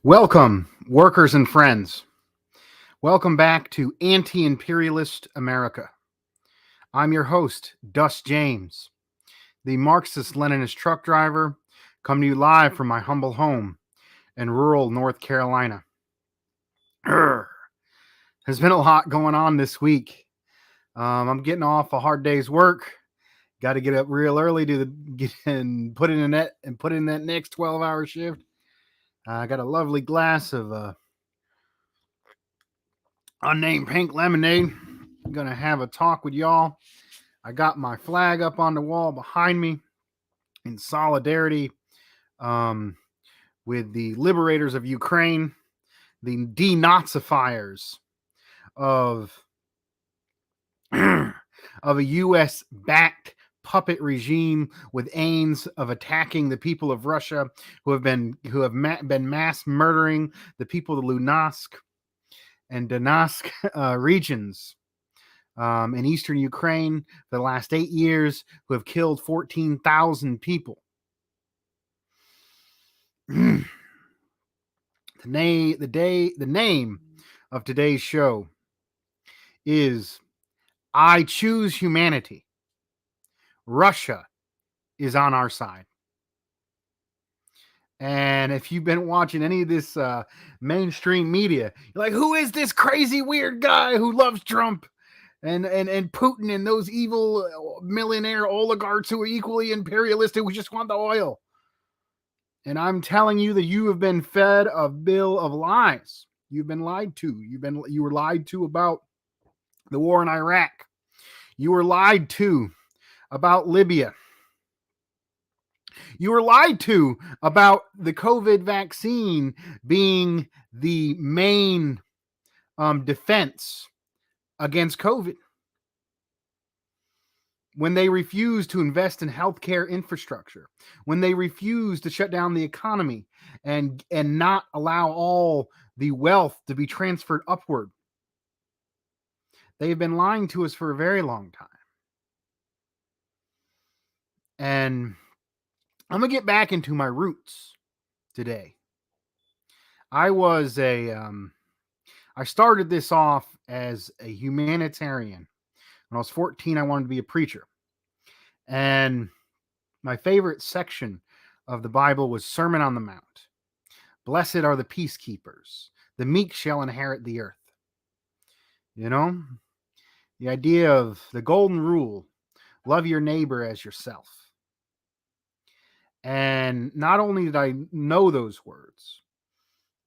Welcome, workers and friends. Welcome back to Anti-Imperialist America. I'm your host, Dust James, the Marxist-Leninist truck driver, coming to you live from my humble home in rural North Carolina. There's been a lot going on this week. I'm getting off a hard day's work. Got to get up real early to get and put in that next 12-hour shift. I got a lovely glass of unnamed pink lemonade. I'm gonna have a talk with y'all. I got my flag up on the wall behind me in solidarity with the liberators of Ukraine, the denazifiers of of a U.S. backed puppet regime with aims of attacking the people of Russia who have been mass murdering the people of Luhansk and Donetsk regions in eastern Ukraine for the last 8 years, who have killed 14,000 people. The name of today's show is I Choose Humanity. Russia is on our side. And if you've been watching any of this mainstream media, you're like, who is this crazy weird guy who loves Trump and Putin and those evil millionaire oligarchs who are equally imperialistic who just want the oil? And I'm telling you that you have been fed a bill of lies. You've been lied to. You were lied to about the war in Iraq. You were lied to about Libya. You were lied to about the COVID vaccine being the main defense against COVID. When they refuse to invest in healthcare infrastructure, when they refuse to shut down the economy and not allow all the wealth to be transferred upward. They have been lying to us for a very long time. And I'm going to get back into my roots today. I started this off as a humanitarian. When I was 14, I wanted to be a preacher. And my favorite section of the Bible was Sermon on the Mount. Blessed are the peacekeepers. The meek shall inherit the earth. You know, the idea of the golden rule, love your neighbor as yourself. And not only did I know those words,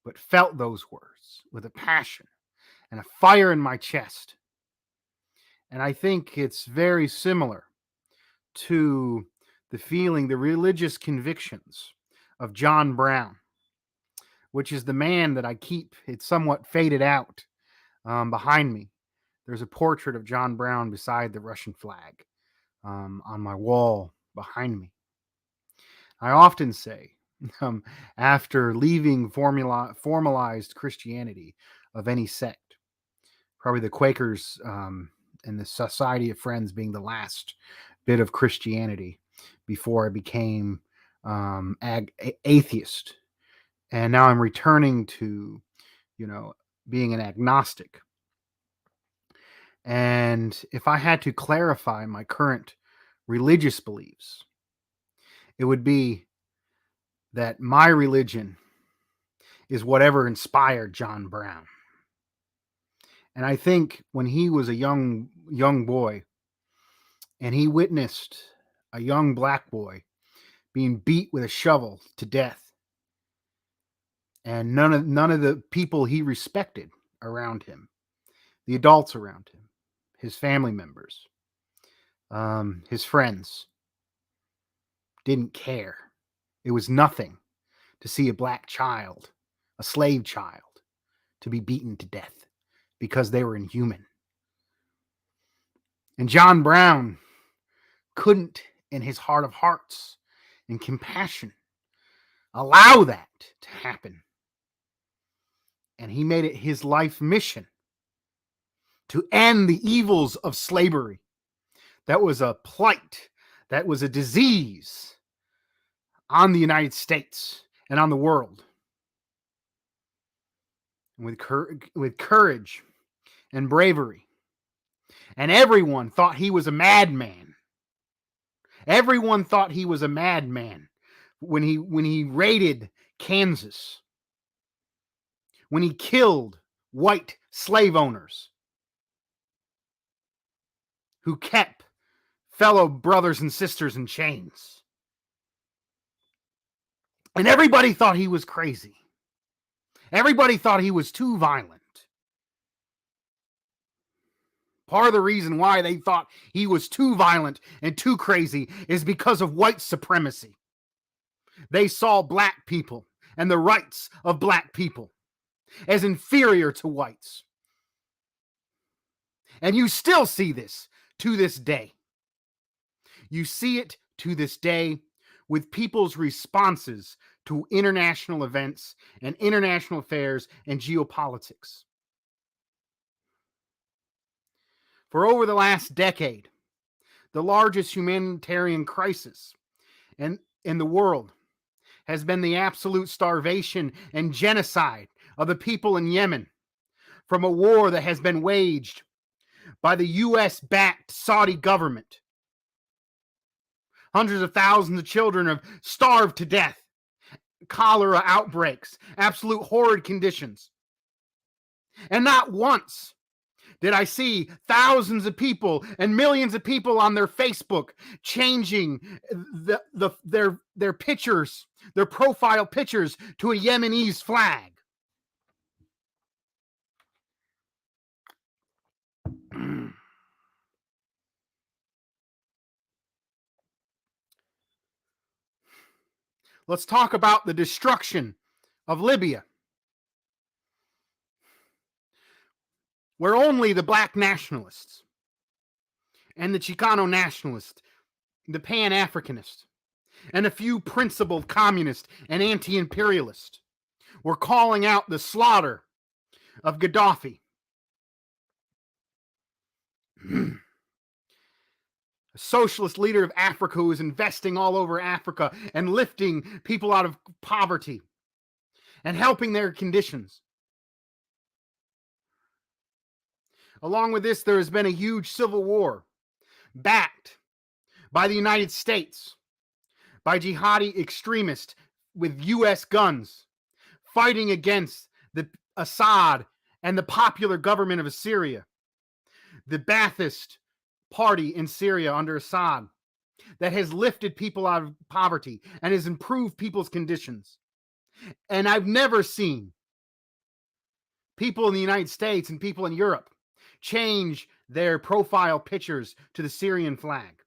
but felt those words with a passion and a fire in my chest. And I think it's very similar to the religious convictions of John Brown, which is the man that I keep. It's somewhat faded out behind me. There's a portrait of John Brown beside the Russian flag on my wall behind me. I often say, after leaving formalized Christianity of any sect, probably the Quakers and the Society of Friends being the last bit of Christianity before I became atheist. And now I'm returning to, being an agnostic. And if I had to clarify my current religious beliefs, it would be that my religion is whatever inspired John Brown. And I think when he was a young boy and he witnessed a young black boy being beat with a shovel to death, and none of the people he respected around him, the adults around him, his family members, his friends, didn't care. It was nothing to see a black child, a slave child, to be beaten to death because they were inhuman. And John Brown couldn't, in his heart of hearts and compassion, allow that to happen. And he made it his life mission to end the evils of slavery. That was a plight. That was a disease on the United States and on the world. with courage and bravery. And everyone thought he was a madman. Everyone thought he was a madman when he raided Kansas, when he killed white slave owners who kept fellow brothers and sisters in chains. And everybody thought he was crazy. Everybody thought he was too violent. Part of the reason why they thought he was too violent and too crazy is because of white supremacy. They saw black people and the rights of black people as inferior to whites. And you still see this to this day. You see it to this day with people's responses to international events and international affairs and geopolitics. For over the last decade, the largest humanitarian crisis in the world has been the absolute starvation and genocide of the people in Yemen from a war that has been waged by the U.S.-backed Saudi government. Hundreds of thousands of children have starved to death. Cholera outbreaks, absolute horrid conditions. And not once did I see thousands of people and millions of people on their Facebook changing their pictures, their profile pictures, to a Yemenis flag. Let's talk about the destruction of Libya, where only the black nationalists and the Chicano nationalists, the Pan-Africanists, and a few principled communists and anti-imperialists were calling out the slaughter of Gaddafi. A socialist leader of Africa who is investing all over Africa and lifting people out of poverty and helping their conditions. Along with this, there has been a huge civil war backed by the United States, by jihadi extremists with U.S. guns, fighting against the Assad and the popular government of Syria, the Ba'athist party in Syria under Assad, that has lifted people out of poverty and has improved people's conditions. And I've never seen people in the United States and people in Europe change their profile pictures to the Syrian flag.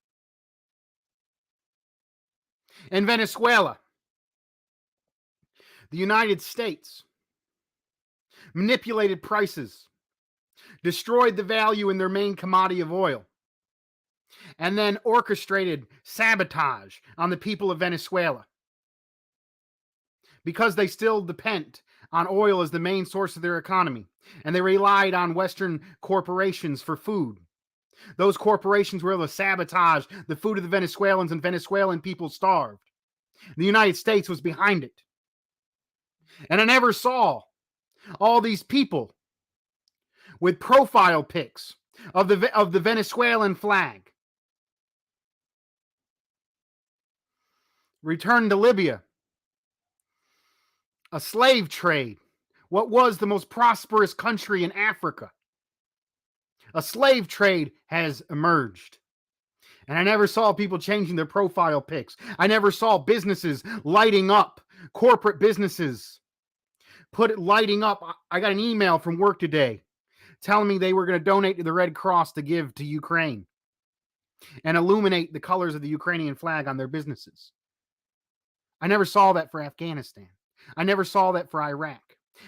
In Venezuela, the United States manipulated prices, destroyed the value in their main commodity of oil, and then orchestrated sabotage on the people of Venezuela because they still depend on oil as the main source of their economy, and they relied on Western corporations for food. Those corporations were able to sabotage the food of the Venezuelans, and Venezuelan people starved. The United States was behind it. And I never saw all these people with profile pics of the Venezuelan flag. Return to Libya. A slave trade. What was the most prosperous country in Africa? A slave trade has emerged. And I never saw people changing their profile pics. I never saw businesses lighting up, corporate businesses lighting up. I got an email from work today telling me they were going to donate to the Red Cross to give to Ukraine and illuminate the colors of the Ukrainian flag on their businesses. I never saw that for Afghanistan. I never saw that for Iraq.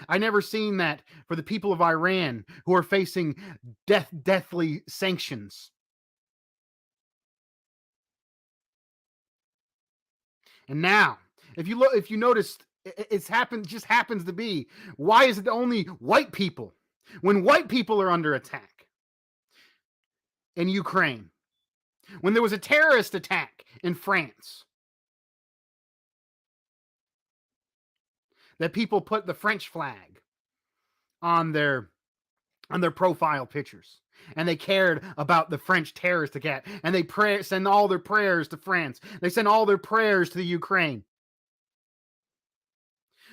I never seen that for the people of Iran who are facing deathly sanctions. And now, if you notice, just happens to be, why is it only white people when white people are under attack in Ukraine? When there was a terrorist attack in France, that people put the French flag on their profile pictures. And they cared about the French terrorist attack. And they send all their prayers to France. They send all their prayers to the Ukraine.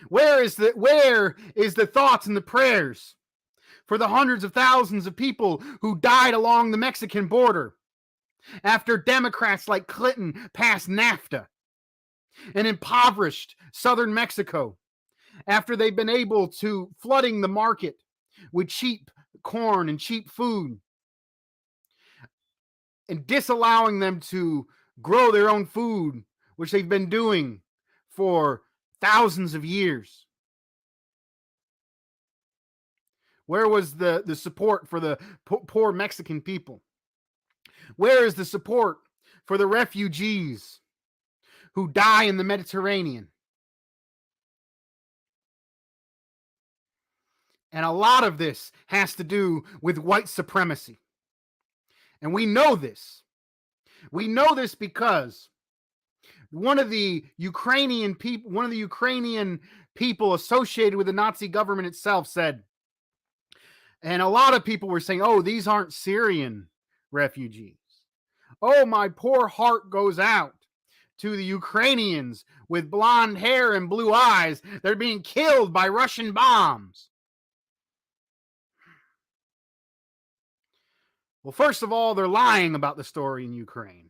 Where is the thoughts and the prayers for the hundreds of thousands of people who died along the Mexican border after Democrats like Clinton passed NAFTA and impoverished southern Mexico, after they've been able to flooding the market with cheap corn and cheap food and disallowing them to grow their own food, which they've been doing for thousands of years? Where was the support for the poor Mexican people? Where is the support for the refugees who die in the Mediterranean? And a lot of this has to do with white supremacy. And we know this. We know this because one of the Ukrainian people associated with the Nazi government itself said, and a lot of people were saying, oh, these aren't Syrian refugees. Oh, my poor heart goes out to the Ukrainians with blonde hair and blue eyes. They're being killed by Russian bombs. Well, first of all, they're lying about the story in Ukraine.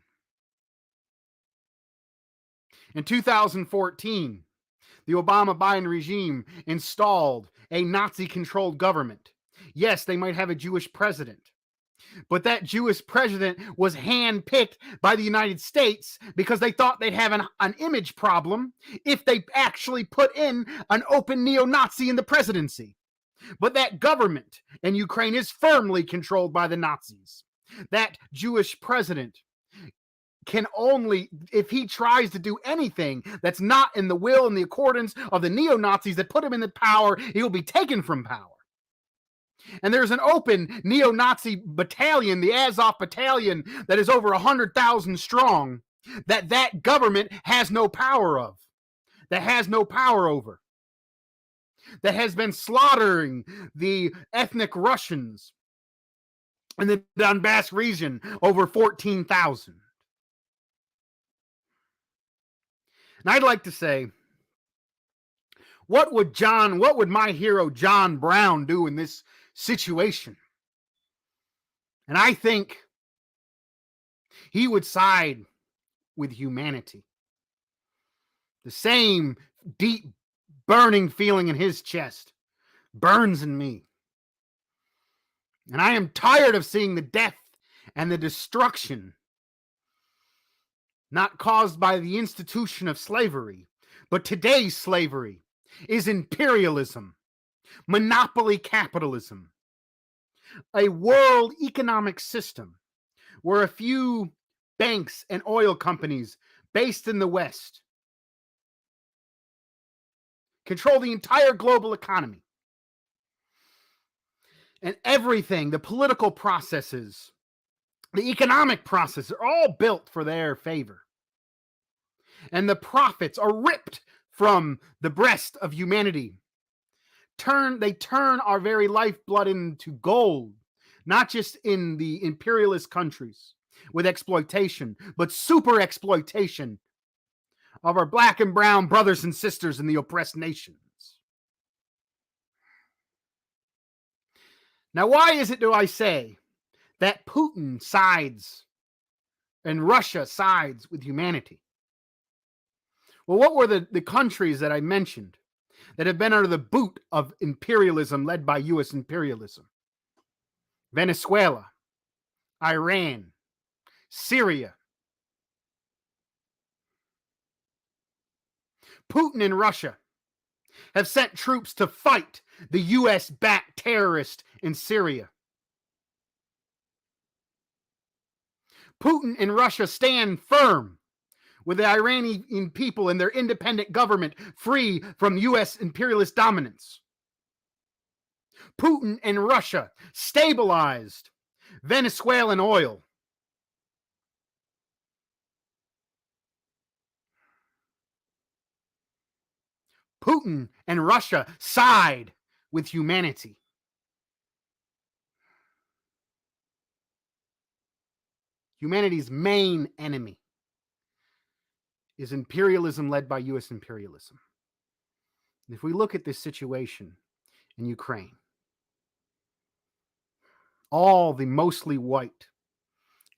In 2014, the Obama-Biden regime installed a Nazi-controlled government. Yes, they might have a Jewish president, but that Jewish president was handpicked by the United States because they thought they'd have an image problem if they actually put in an open neo-Nazi in the presidency. But that government in Ukraine is firmly controlled by the Nazis. That Jewish president can only, if he tries to do anything that's not in the will and the accordance of the neo-Nazis that put him in the power, he will be taken from power. And there's an open neo-Nazi battalion, the Azov battalion, that is over 100,000 strong, that government has no power of, that has no power over, that has been slaughtering the ethnic Russians in the Donbass region, over 14,000. And I'd like to say, what would my hero John Brown do in this situation? And I think he would side with humanity. The same deep burning feeling in his chest burns in me. And I am tired of seeing the death and the destruction not caused by the institution of slavery, but today's slavery is imperialism, monopoly capitalism, a world economic system where a few banks and oil companies based in the West control the entire global economy. And everything, the political processes, the economic processes are all built for their favor. And the profits are ripped from the breast of humanity. They turn our very lifeblood into gold, not just in the imperialist countries with exploitation, but super exploitation of our black and brown brothers and sisters in the oppressed nations. Now, why is it, do I say, that Putin sides and Russia sides with humanity? Well, what were the countries that I mentioned that have been under the boot of imperialism led by U.S. imperialism? Venezuela, Iran, Syria. Putin and Russia have sent troops to fight the U.S.-backed terrorists in Syria. Putin and Russia stand firm with the Iranian people and their independent government free from U.S. imperialist dominance. Putin and Russia stabilized Venezuelan oil. Putin and Russia side with humanity. Humanity's main enemy is imperialism led by U.S. imperialism. If we look at this situation in Ukraine, all the mostly white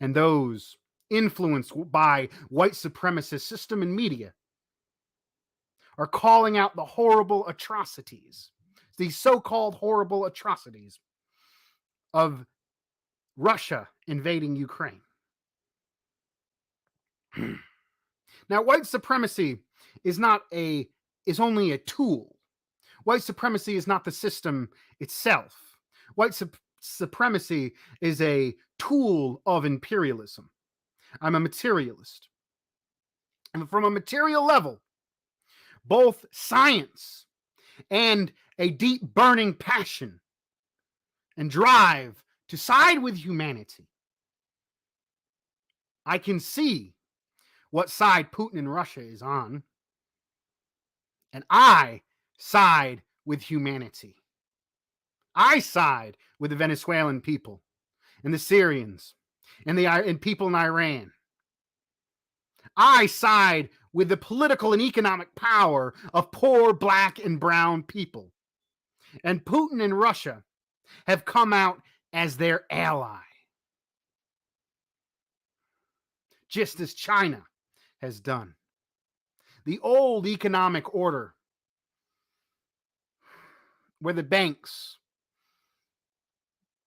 and those influenced by white supremacist system and media are calling out the horrible atrocities, these so-called horrible atrocities of Russia invading Ukraine. Now, white supremacy is only a tool. White supremacy is not the system itself. White supremacy is a tool of imperialism. I'm a materialist. And from a material level, both science and a deep burning passion and drive to side with humanity, I can see what side Putin and Russia is on. And I side with humanity. I side with the Venezuelan people and the Syrians and people in Iran. I side with the political and economic power of poor black and brown people. And Putin and Russia have come out as their ally, just as China has done. The old economic order, where the banks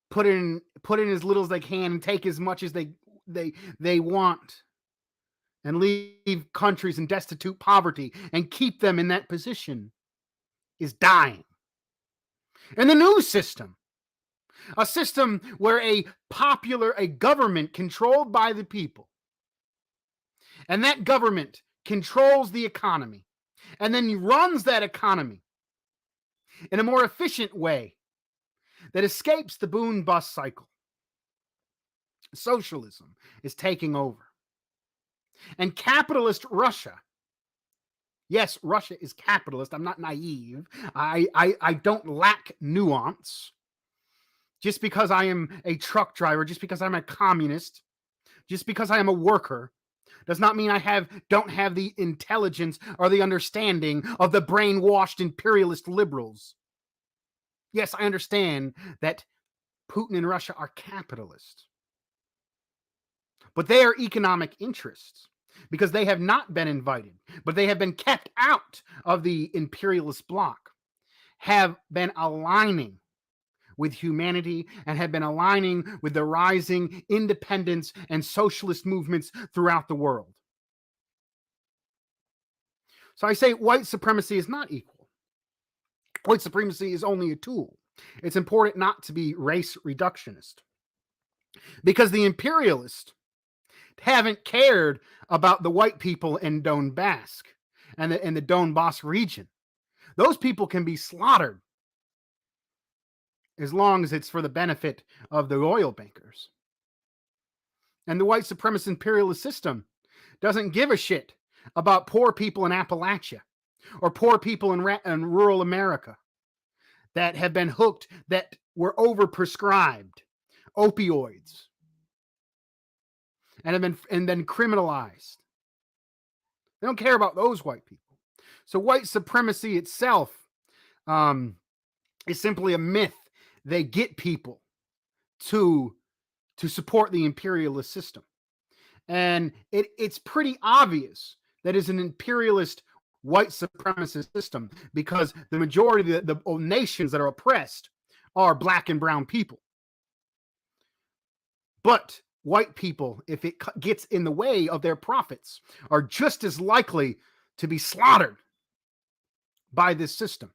put in as little as they can and take as much as they want, and leave countries in destitute poverty and keep them in that position, is dying. And the new system, a system where a government controlled by the people, and that government controls the economy and then runs that economy in a more efficient way that escapes the boom bust cycle. Socialism is taking over. And capitalist Russia, yes, Russia is capitalist. I'm not naive. I don't lack nuance. Just because I am a truck driver, just because I'm a communist, just because I am a worker, does not mean I don't have the intelligence or the understanding of the brainwashed imperialist liberals. Yes, I understand that Putin and Russia are capitalists. But they are economic interests because they have not been invited, but they have been kept out of the imperialist bloc, have been aligning with humanity and have been aligning with the rising independence and socialist movements throughout the world. So I say white supremacy is not equal. White supremacy is only a tool. It's important not to be race reductionist, because the imperialists haven't cared about the white people in Donbass and the Donbass region. Those people can be slaughtered as long as it's for the benefit of the oil bankers. And the white supremacist imperialist system doesn't give a shit about poor people in Appalachia or poor people in rural America that have been hooked, that were overprescribed opioids and have been criminalized. They don't care about those white people. So white supremacy itself is simply a myth. They get people to support the imperialist system. And it's pretty obvious that it's an imperialist white supremacist system, because the majority of the nations that are oppressed are black and brown people. But white people, if it gets in the way of their profits, are just as likely to be slaughtered by this system.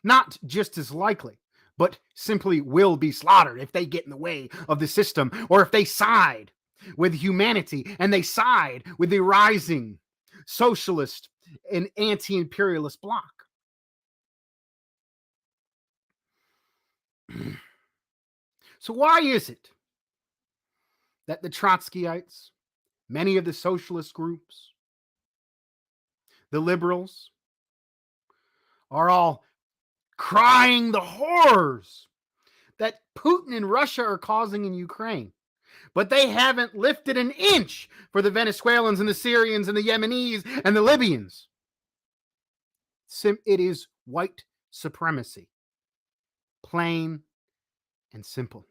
Not just as likely, but simply will be slaughtered if they get in the way of the system, or if they side with humanity and they side with the rising socialist and anti-imperialist bloc. So why is it that the Trotskyites, many of the socialist groups, the liberals, are all crying the horrors that Putin and Russia are causing in Ukraine? But they haven't lifted an inch for the Venezuelans and the Syrians and the Yemenis and the Libyans. It is white supremacy. Plain and simple.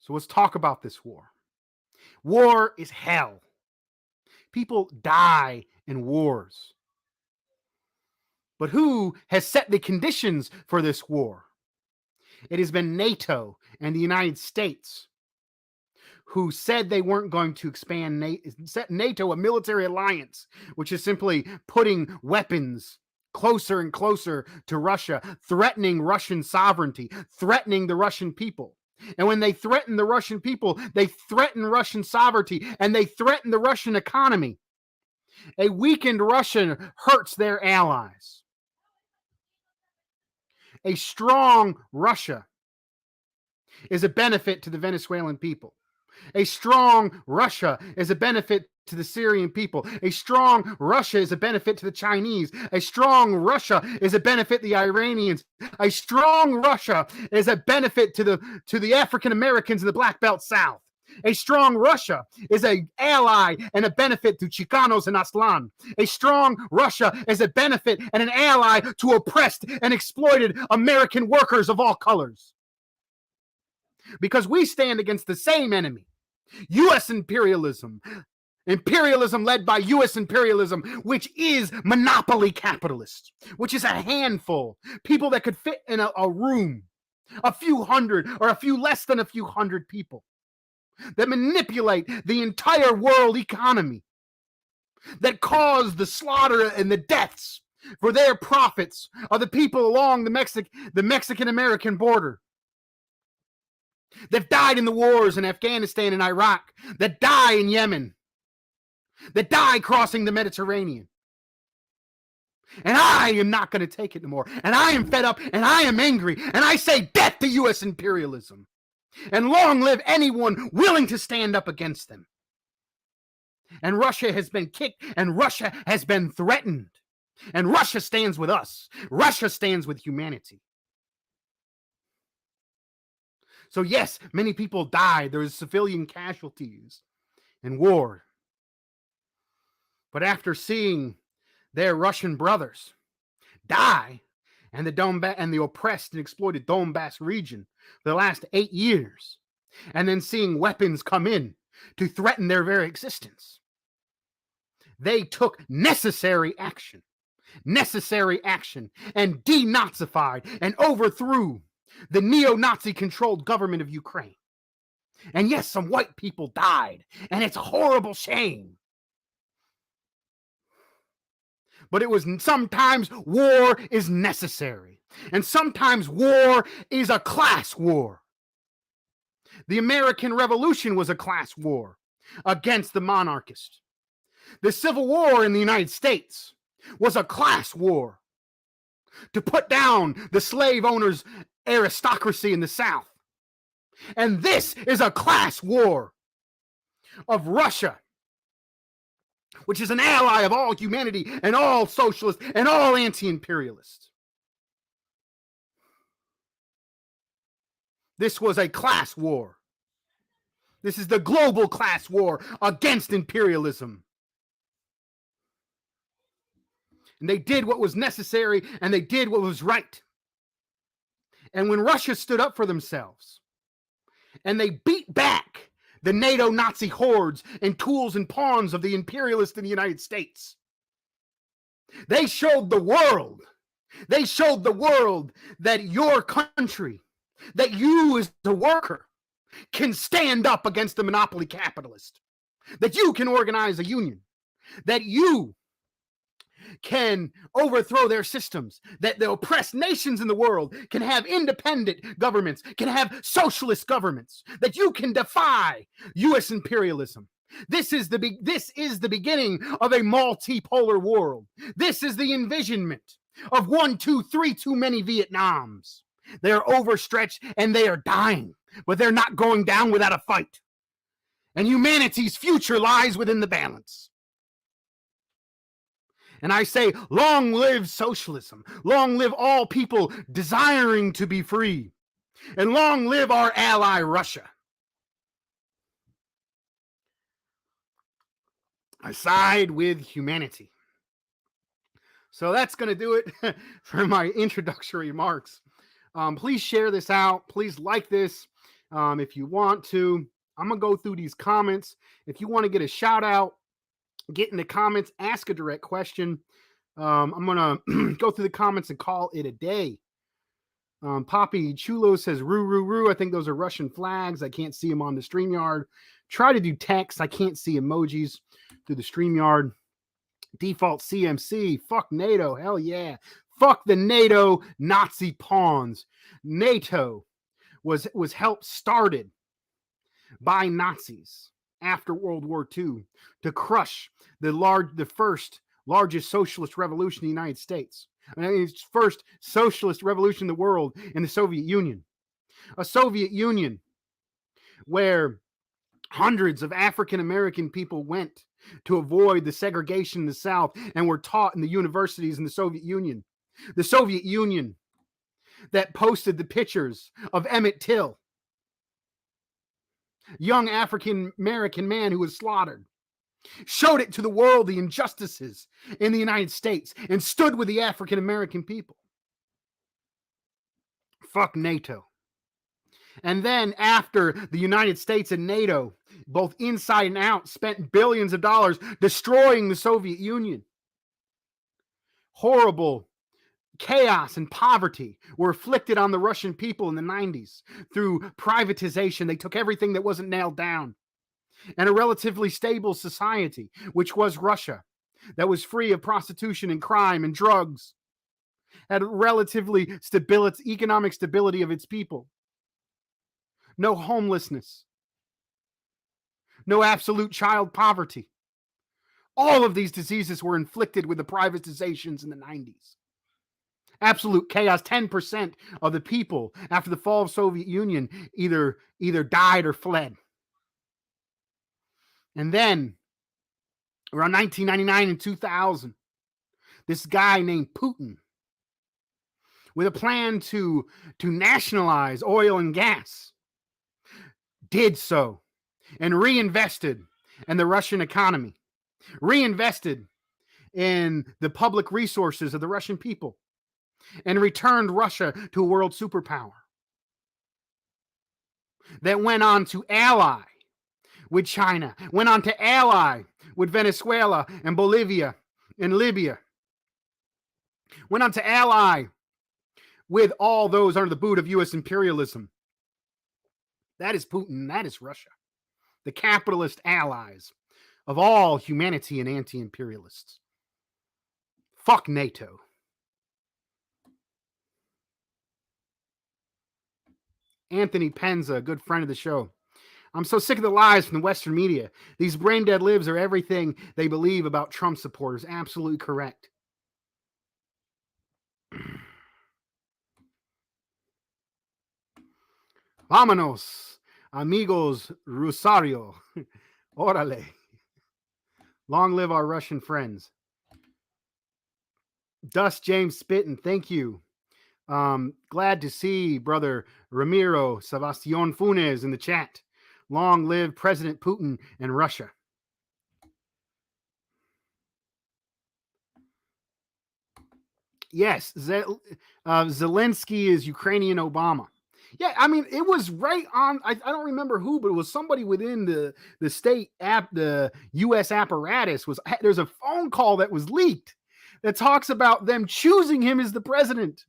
So let's talk about this war. War is hell. People die in wars. But who has set the conditions for this war? It has been NATO and the United States, who said they weren't going to expand set NATO, a military alliance, which is simply putting weapons closer and closer to Russia, threatening Russian sovereignty, threatening the Russian people. And when they threaten the Russian people, they threaten Russian sovereignty, and they threaten the Russian economy. A weakened Russia hurts their allies. A strong Russia is a benefit to the Venezuelan people. A strong Russia is a benefit to the Syrian people. A strong Russia is a benefit to the Chinese. A strong Russia is a benefit to the Iranians. A strong Russia is a benefit to the African Americans in the Black Belt South. A strong Russia is an ally and a benefit to Chicanos and Aztlan. A strong Russia is a benefit and an ally to oppressed and exploited American workers of all colors. Because we stand against the same enemy, U.S. imperialism. Imperialism led by U.S. imperialism, which is monopoly capitalist, which is a handful, people that could fit in a room, a few hundred or a few less than a few hundred people, that manipulate the entire world economy, that cause the slaughter and the deaths for their profits of the people along the Mexican-American border, that died in the wars in Afghanistan and Iraq, that die in Yemen, that die crossing the Mediterranean. And I am not going to take it anymore. And I am fed up and I am angry. And I say death to U.S. imperialism. And long live anyone willing to stand up against them. And Russia has been kicked and Russia has been threatened. And Russia stands with us. Russia stands with humanity. So yes, many people died. There was civilian casualties in war. But after seeing their Russian brothers die and the oppressed and exploited Donbass region for the last 8 years, and then seeing weapons come in to threaten their very existence, they took necessary action, and denazified and overthrew the neo-Nazi controlled government of Ukraine. And yes, some white people died, and it's a horrible shame. But it was sometimes war is necessary. And sometimes war is a class war. The American Revolution was a class war against the monarchists. The Civil War in the United States was a class war to put down the slave owners' aristocracy in the South. And this is a class war of Russia, which is an ally of all humanity and all socialists and all anti-imperialists. This was a class war. This is the global class war against imperialism. And they did what was necessary and they did what was right. And when Russia stood up for themselves and they beat back the NATO Nazi hordes and tools and pawns of the imperialists in the United States, they showed the world that your country, that you as a worker can stand up against the monopoly capitalist, that you can organize a union, that you can overthrow their systems, that the oppressed nations in the world can have independent governments, can have socialist governments, that you can defy U.S. imperialism. This is the beginning of a multipolar world. This is the envisionment of 1, 2, 3 too many Vietnams. They are overstretched and they are dying, but they're not going down without a fight. And humanity's future lies within the balance. And I say, long live socialism. Long live all people desiring to be free. And long live our ally, Russia. I side with humanity. So that's going to do it for my introductory remarks. Please share this out. Please like this if you want to. I'm going to go through these comments. If you want to get a shout out, get in the comments, ask a direct question. I'm going to go through the comments and call it a day. Poppy Chulo says, roo, roo, roo. I think those are Russian flags. I can't see them on the StreamYard. Try to do text. I can't see emojis through the StreamYard. Default CMC. Fuck NATO. Hell yeah. Fuck the NATO Nazi pawns. NATO was helped started by Nazis after World War II to crush the first largest socialist revolution in the United States. I mean, it's first socialist revolution in the world in the Soviet Union. A Soviet Union where hundreds of African American people went to avoid the segregation in the South and were taught in the universities in the Soviet Union. The Soviet Union that posted the pictures of Emmett Till, young African American man who was slaughtered, showed it to the world, the injustices in the United States, and stood with the African American people. Fuck NATO. And then after the United States and NATO, both inside and out, spent billions of dollars destroying the Soviet Union, horrible chaos and poverty were inflicted on the Russian people in the 90s through privatization. They took everything that wasn't nailed down. And a relatively stable society, which was Russia, that was free of prostitution and crime and drugs, had relatively economic stability of its people. No homelessness. No absolute child poverty. All of these diseases were inflicted with the privatizations in the 90s. Absolute chaos. 10% of the people after the fall of the Soviet Union either died or fled. And then, around 1999 and 2000, this guy named Putin, with a plan to nationalize oil and gas, did so and reinvested in the Russian economy, reinvested in the public resources of the Russian people, and returned Russia to a world superpower that went on to ally with China, went on to ally with Venezuela and Bolivia and Libya, went on to ally with all those under the boot of U.S. imperialism. That is Putin. That is Russia. The capitalist allies of all humanity and anti-imperialists. Fuck NATO. Anthony Penza, a good friend of the show. I'm so sick of the lies from the Western media. These brain dead libs are everything they believe about Trump supporters. Absolutely correct. Vámonos, amigos Rosario. Órale. Long live our Russian friends. Dust James Spitton, thank you. Glad to see brother Ramiro Sebastián Funes in the chat. Long live President Putin and Russia. Yes, Zelensky is Ukrainian Obama. Yeah, I mean, it was right on. I don't remember who, but it was somebody within the state app, the U.S. apparatus. There's a phone call that was leaked that talks about them choosing him as the president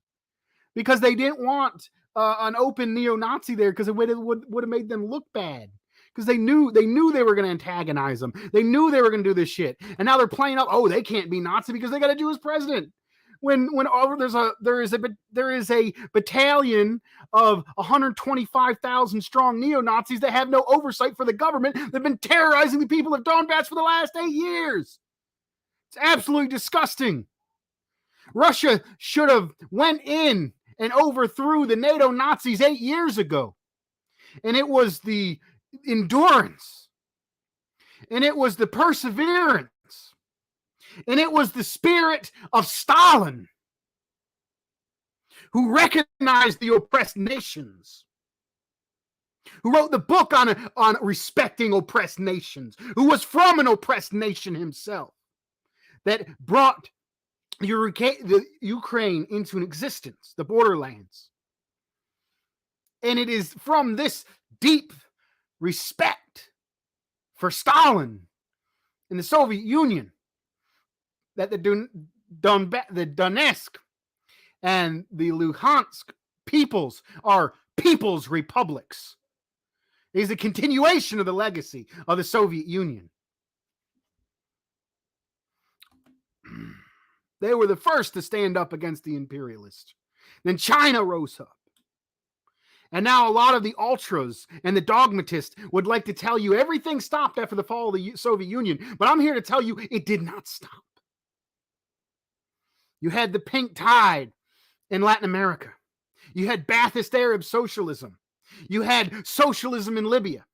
because they didn't want an open neo-Nazi there because it would have made them look bad. Because they knew they were going to antagonize them. They knew they were going to do this shit, and now they're playing up. Oh, they can't be Nazi because they got a Jewish president. When there is a battalion of 125,000 strong neo-Nazis that have no oversight for the government. They've been terrorizing the people of Donbass for the last 8 years. It's absolutely disgusting. Russia should have went in and overthrew the NATO Nazis 8 years ago. And it was the endurance. And it was the perseverance. And it was the spirit of Stalin who recognized the oppressed nations who wrote the book on respecting oppressed nations, who was from an oppressed nation himself, that brought the Ukraine into an existence, the borderlands. And it is from this deep respect for Stalin and the Soviet Union that the Donetsk and the Luhansk peoples are people's republics. It is a continuation of the legacy of the Soviet Union. They were the first to stand up against the imperialists. Then China rose up. And now a lot of the ultras and the dogmatists would like to tell you everything stopped after the fall of the Soviet Union. But I'm here to tell you it did not stop. You had the pink tide in Latin America. You had Ba'athist Arab socialism. You had socialism in Libya.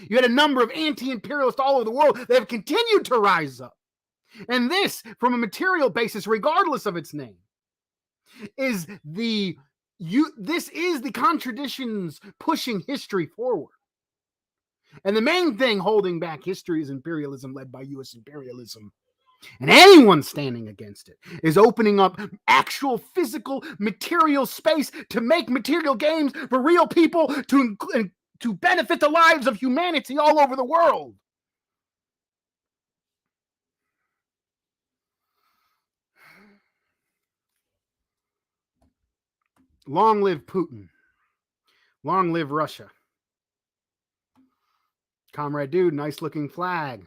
You had a number of anti-imperialists all over the world that have continued to rise up. And this, from a material basis, regardless of its name, is the contradictions pushing history forward. And the main thing holding back history is imperialism led by U.S. imperialism. And anyone standing against it is opening up actual physical material space to make material gains for real people to benefit the lives of humanity all over the world. Long live Putin. Long live Russia. Comrade Dude, nice looking flag.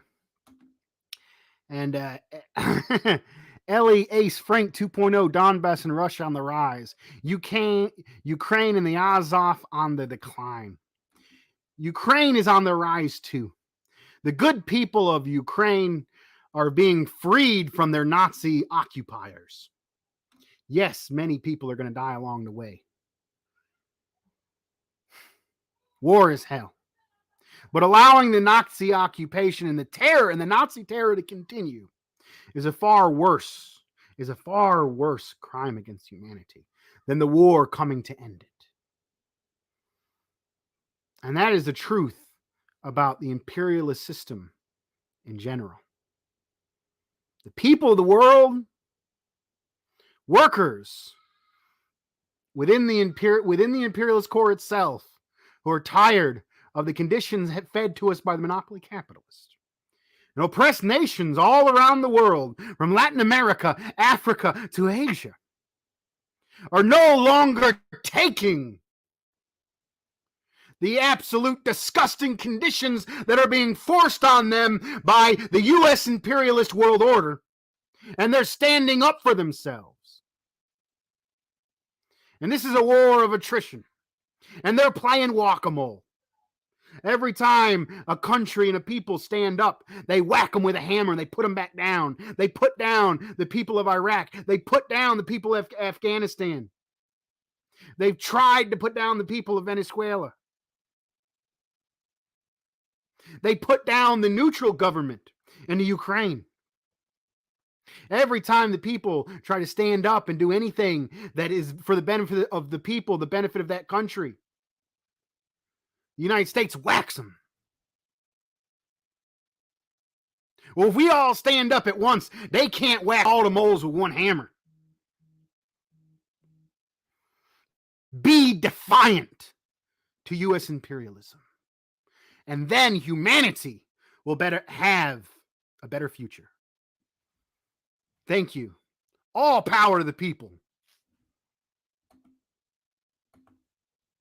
And Ellie Ace Frank 2.0, Donbass and Russia on the rise. Ukraine and the Azov on the decline. Ukraine is on the rise too. The good people of Ukraine are being freed from their Nazi occupiers. Yes, many people are going to die along the way. War is hell. But allowing the Nazi occupation and the terror and the Nazi terror to continue is a far worse crime against humanity than the war coming to end it. And that is the truth about the imperialist system in general. The people of the world, workers within the imperialist core itself, who are tired of the conditions fed to us by the monopoly capitalists, and oppressed nations all around the world, from Latin America, Africa to Asia, are no longer taking the absolute disgusting conditions that are being forced on them by the U.S. imperialist world order, and they're standing up for themselves. And this is a war of attrition, and they're playing whack-a-mole. Every time a country and a people stand up, they whack them with a hammer and they put them back down. They put down the people of Iraq. They put down the people of Afghanistan. They've tried to put down the people of Venezuela. They put down the neutral government in the Ukraine. Every time the people try to stand up and do anything that is for the benefit of the people, the benefit of that country, the United States whacks them. Well, if we all stand up at once, they can't whack all the moles with one hammer. Be defiant to U.S. imperialism. And then humanity will have a better future. Thank you. All power to the people.